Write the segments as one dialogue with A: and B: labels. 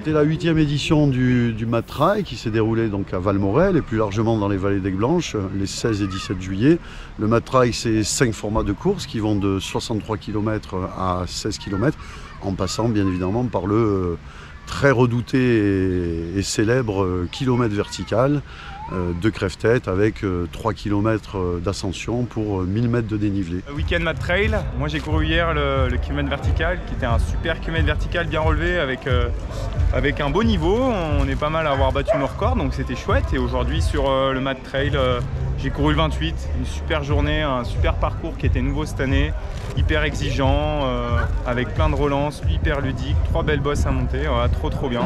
A: C'était la 8e édition du Mad Trail qui s'est déroulée donc à Valmorel et plus largement dans les vallées d'Aigueblanche les 16 et 17 juillet. Le Mad Trail, c'est 5 formats de course qui vont de 63 km à 16 km en passant bien évidemment par le très redouté et célèbre kilomètre vertical de Crève-Tête avec 3 km d'ascension pour 1000 mètres de dénivelé.
B: Week-end Mad Trail, moi j'ai couru hier le kilomètre vertical qui était un super kilomètre vertical bien relevé avec un beau niveau. On est pas mal à avoir battu nos records donc c'était chouette. Et aujourd'hui sur le Mad Trail, j'ai couru le 28, une super journée, un super parcours qui était nouveau cette année, hyper exigeant, avec plein de relances, hyper ludique, 3 belles bosses à monter, voilà, trop bien.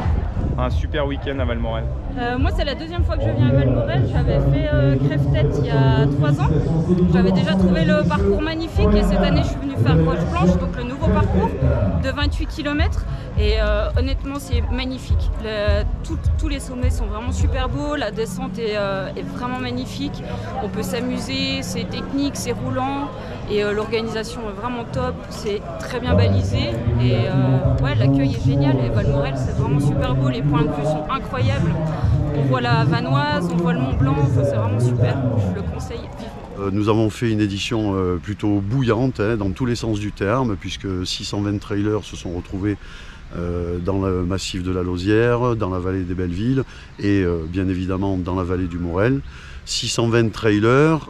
B: Un super week-end à Valmorel.
C: Moi c'est la deuxième fois que je viens à Valmorel, j'avais fait Crève-Tête il y a 3 ans. J'avais déjà trouvé le parcours magnifique et cette année je suis venue faire Roche Blanche, donc le nouveau parcours de 28 km. Et honnêtement c'est magnifique. Tous les sommets sont vraiment super beaux, la descente est vraiment magnifique. On peut s'amuser, c'est technique, c'est roulant et l'organisation est vraiment top, c'est très bien balisé et ouais, l'accueil est génial et Valmorel c'est vraiment super beau, les points de vue sont incroyables. On voit la Vanoise, on voit le Mont Blanc, c'est vraiment super, je le conseille vivement.
A: Nous avons fait une édition plutôt bouillante dans tous les sens du terme puisque 620 trailers se sont retrouvés dans le massif de la Lausière, dans la vallée des Bellevilles et bien évidemment dans la vallée du Morel. 620 trailers,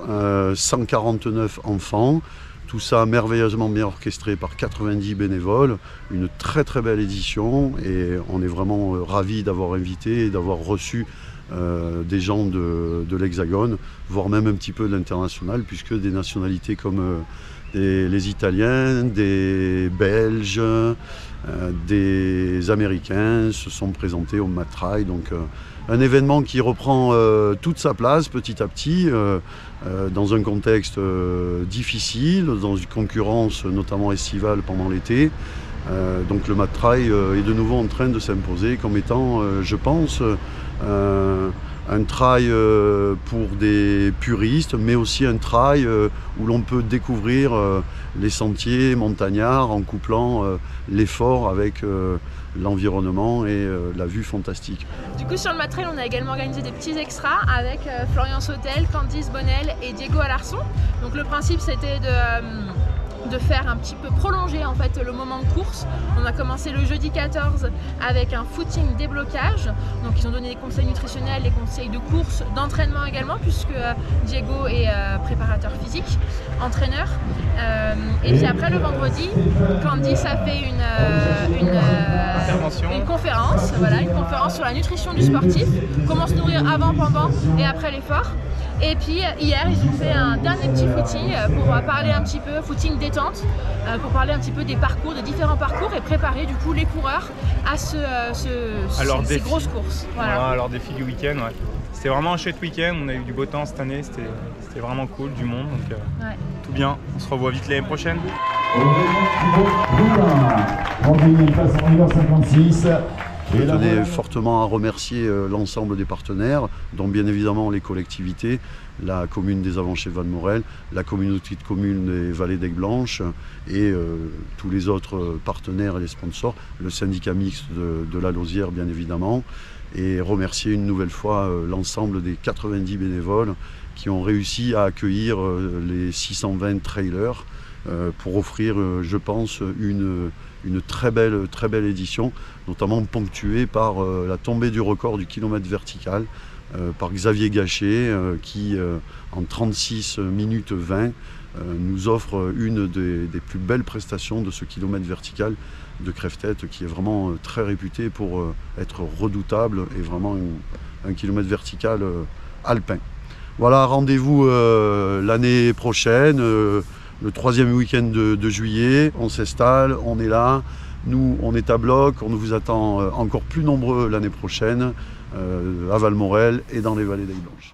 A: 149 enfants, tout ça merveilleusement bien orchestré par 90 bénévoles. Une très belle édition et on est vraiment ravis d'avoir invité et d'avoir reçu des gens de l'Hexagone, voire même un petit peu de l'international puisque des nationalités comme les Italiens, des Belges, des Américains se sont présentés au Mad Trail. Donc un événement qui reprend toute sa place petit à petit dans un contexte difficile, dans une concurrence notamment estivale pendant l'été. Donc le Mad Trail est de nouveau en train de s'imposer comme étant, je pense, un trail pour des puristes, mais aussi un trail où l'on peut découvrir les sentiers montagnards en couplant l'effort avec l'environnement et la vue fantastique.
D: Du coup sur le Mad Trail on a également organisé des petits extras avec Florian Sautel, Candice Bonnel et Diego Alarçon. Donc le principe c'était de faire un petit peu prolonger en fait le moment de course. On a commencé le jeudi 14 avec un footing déblocage, donc ils ont donné des conseils nutritionnels, des conseils de course, d'entraînement également puisque Diego est préparateur physique, entraîneur. Et puis après le vendredi, Candice a fait une conférence, voilà, une conférence sur la nutrition du sportif, comment se nourrir avant, pendant et après l'effort. Et puis hier ils ont fait un dernier petit footing pour parler un petit peu, footing détente, pour parler un petit peu des parcours, des différents parcours et préparer du coup les coureurs à ces grosses courses.
B: Voilà, alors défi du week-end. Ouais. C'était vraiment un chouette week-end, on a eu du beau temps cette année, c'était vraiment cool, du monde, donc ouais. Tout bien, on se revoit vite l'année prochaine.
A: Je tenais fortement à remercier l'ensemble des partenaires, dont bien évidemment les collectivités, la commune des Avanchers de Valmorel, la communauté de communes des Vallées d'Aigueblanche et tous les autres partenaires et les sponsors, le syndicat mixte de la Lausière bien évidemment, et remercier une nouvelle fois l'ensemble des 90 bénévoles qui ont réussi à accueillir les 620 trailers pour offrir, je pense, une très belle édition, notamment ponctuée par la tombée du record du kilomètre vertical par Xavier Gachet qui, en 36 minutes 20, nous offre une des plus belles prestations de ce kilomètre vertical de Crève-Tête qui est vraiment très réputé pour être redoutable et vraiment un kilomètre vertical alpin. Voilà, rendez-vous l'année prochaine. Le 3e week-end de juillet, on s'installe, on est là, nous on est à bloc, on vous attend encore plus nombreux l'année prochaine à Valmorel et dans les vallées d'Aigueblanche.